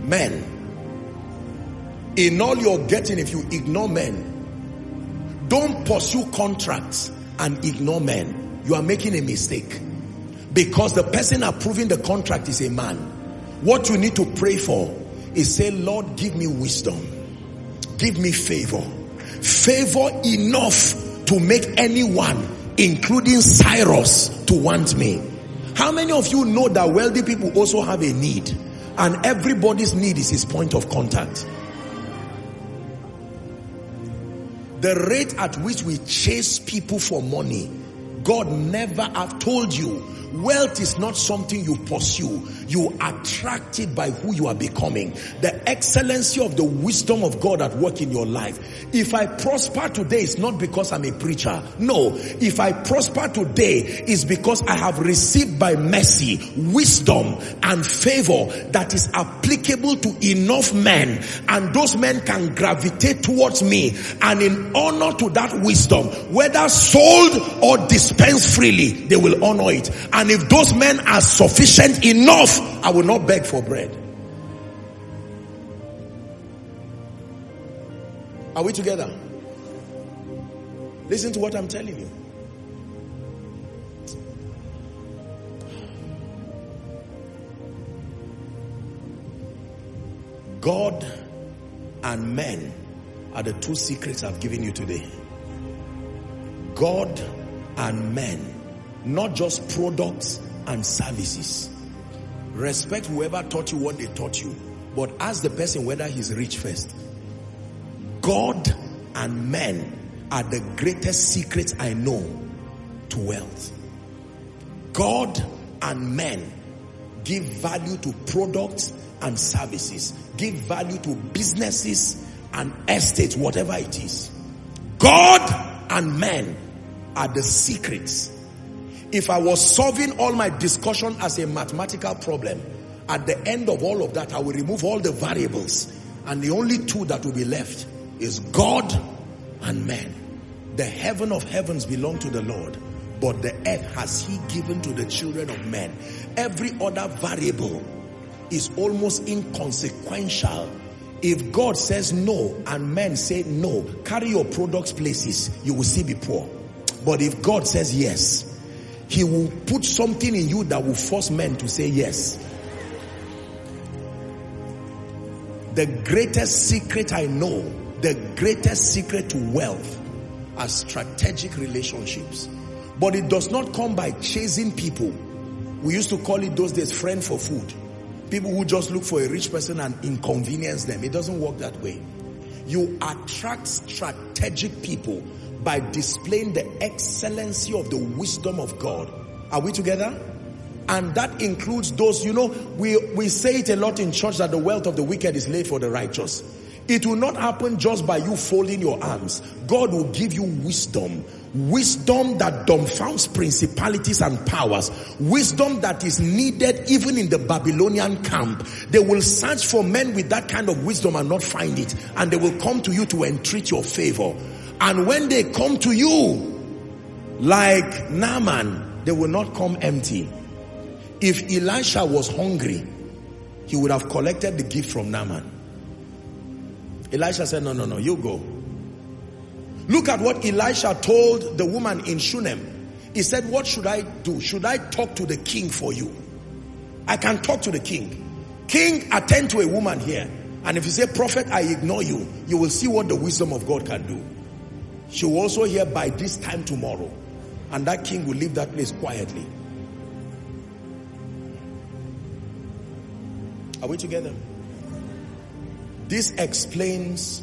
Men. In all you're getting, if you ignore men, don't pursue contracts and ignore men. You are making a mistake. Because the person approving the contract is a man. What you need to pray for is say, Lord, give me wisdom. Give me favor. Favor enough to make anyone, including Cyrus, to want me. How many of you know that wealthy people also have a need? And everybody's need is his point of contact. The rate at which we chase people for money, God never have told you. Wealth is not something you pursue. You attract it by who you are becoming. The excellency of the wisdom of God at work in your life. If I prosper today, it's not because I'm a preacher. No. If I prosper today, it's because I have received by mercy, wisdom and favor that is applicable to enough men. And those men can gravitate towards me. And in honor to that wisdom, whether sold or dispensed freely, they will honor it. And if those men are sufficient enough, I will not beg for bread. Are we together? Listen to what I'm telling you. God and men are the two secrets I've given you today. God and men. Not just products and services. Respect whoever taught you what they taught you, but ask the person whether he's rich first. God and men are the greatest secrets I know to wealth. God and men give value to products and services, give value to businesses and estates, whatever it is. God and men are the secrets. If I was solving all my discussion as a mathematical problem, at the end of all of that, I will remove all the variables. And the only two that will be left is God and man. The heaven of heavens belong to the Lord, but the earth has he given to the children of men. Every other variable is almost inconsequential. If God says no and men say no, carry your products places, you will still be poor. But if God says yes, he will put something in you that will force men to say yes. The greatest secret I know, the greatest secret to wealth are strategic relationships. But it does not come by chasing people. We used to call it those days friend for food. People who just look for a rich person and inconvenience them. It doesn't work that way. You attract strategic people by displaying the excellency of the wisdom of God. Are we together? And that includes those, you know, we say it a lot in church that the wealth of the wicked is laid for the righteous. It will not happen just by you folding your arms. God will give you wisdom. Wisdom that dumbfounds principalities and powers. Wisdom that is needed even in the Babylonian camp. They will search for men with that kind of wisdom and not find it. And they will come to you to entreat your favor. And when they come to you, like Naaman, they will not come empty. If Elisha was hungry, he would have collected the gift from Naaman. Elisha said, no, you go. Look at what Elisha told the woman in Shunem. He said, what should I do? Should I talk to the king for you? I can talk to the king. King, attend to a woman here. And if you say, prophet, I ignore you, you will see what the wisdom of God can do. She will also hear by this time tomorrow. And that king will leave that place quietly. Are we together? This explains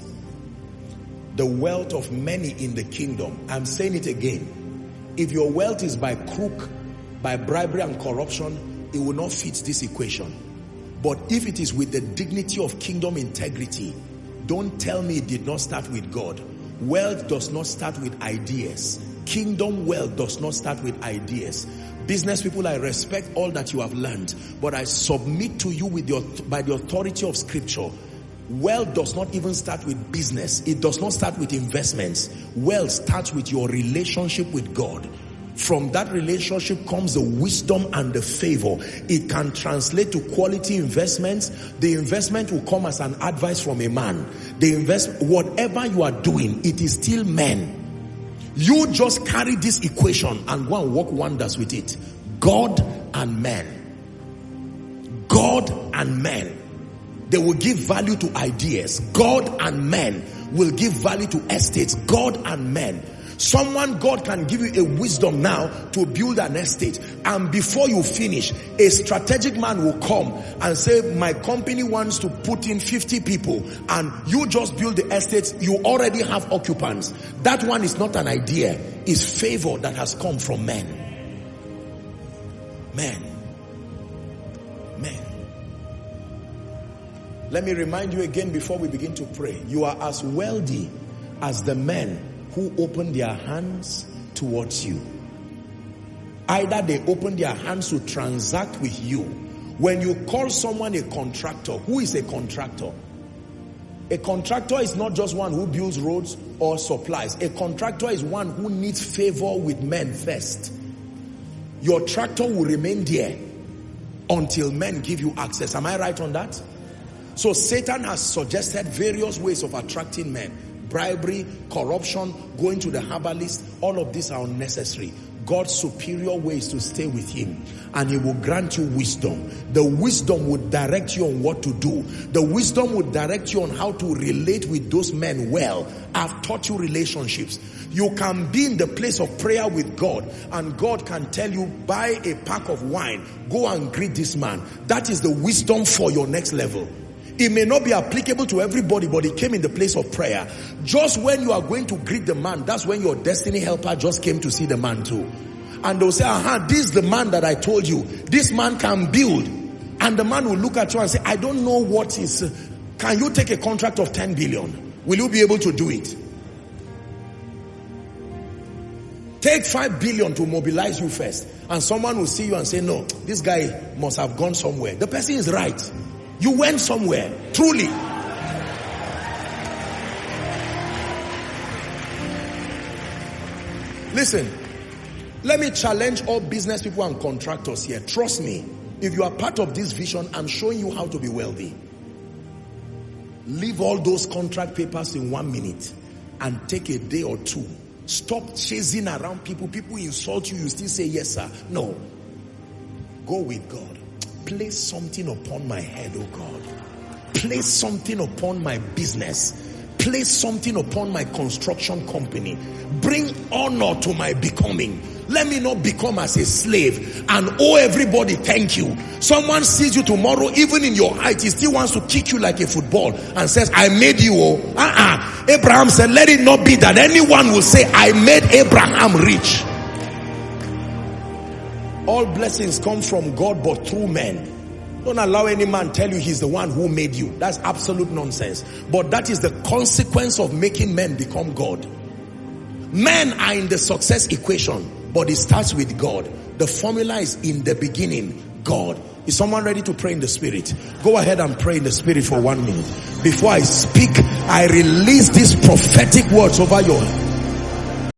the wealth of many in the kingdom. I'm saying it again. If your wealth is by crook, by bribery and corruption, it will not fit this equation. But if it is with the dignity of kingdom integrity, don't tell me it did not start with God. Wealth does not start with ideas. Kingdom wealth does not start with ideas. Business people, I respect all that you have learned, but I submit to you by the authority of scripture. Wealth does not even start with business. It does not start with investments. Wealth starts with your relationship with God. From that relationship comes the wisdom and the favor. It can translate to quality investments. The investment will come as an advice from a man. Whatever you are doing, it is still men. You just carry this equation and go and work wonders with it. God and men. God and men. They will give value to ideas. God and men will give value to estates. God and men. Someone, God can give you a wisdom now to build an estate, and before you finish, a strategic man will come and say, my company wants to put in 50 people, and you just build the estate. You already have occupants. That one is not an idea. It's favor that has come from men. Men. Let me remind you again before we begin to pray. You are as wealthy as the men who open their hands towards you. Either they open their hands to transact with you. When you call someone a contractor, who is a contractor? A contractor is not just one who builds roads or supplies. A contractor is one who needs favor with men first. Your tractor will remain there until men give you access. Am I right on that? So Satan has suggested various ways of attracting men. Bribery, corruption, going to the herbalist, all of these are unnecessary. God's superior ways to stay with him, and he will grant you wisdom. The wisdom would direct you on what to do. The wisdom would direct you on how to relate with those men well. I've taught you relationships. You can be in the place of prayer with God, and God can tell you, buy a pack of wine, go and greet this man. That is the wisdom for your next level. It may not be applicable to everybody, but it came in the place of prayer. Just when you are going to greet the man, that's when your destiny helper just came to see the man too. And they'll say, this is the man that I told you. This man can build. And the man will look at you and say, I don't know what is. Can you take a contract of 10 billion? Will you be able to do it? Take 5 billion to mobilize you first. And someone will see you and say, no, this guy must have gone somewhere. The person is right. You went somewhere, truly. Listen, let me challenge all business people and contractors here. Trust me, if you are part of this vision, I'm showing you how to be wealthy. Leave all those contract papers in 1 minute and take a day or two. Stop chasing around people. People insult you, you still say yes sir. No. Go with God. Place something upon my head, oh God. Place something upon my business. Place something upon my construction company. Bring honor to my becoming. Let me not become as a slave and owe everybody thank you. Someone sees you tomorrow, even in your height, he still wants to kick you like a football and says, I made you. Abraham said, let it not be that anyone will say, I made Abraham rich. All blessings come from God, but through men. Don't allow any man tell you he's the one who made you. That's absolute nonsense. But that is the consequence of making men become God. Men are in the success equation, but it starts with God. The formula is in the beginning, God. Is someone ready to pray in the spirit? Go ahead and pray in the spirit for 1 minute. Before I speak, I release these prophetic words over your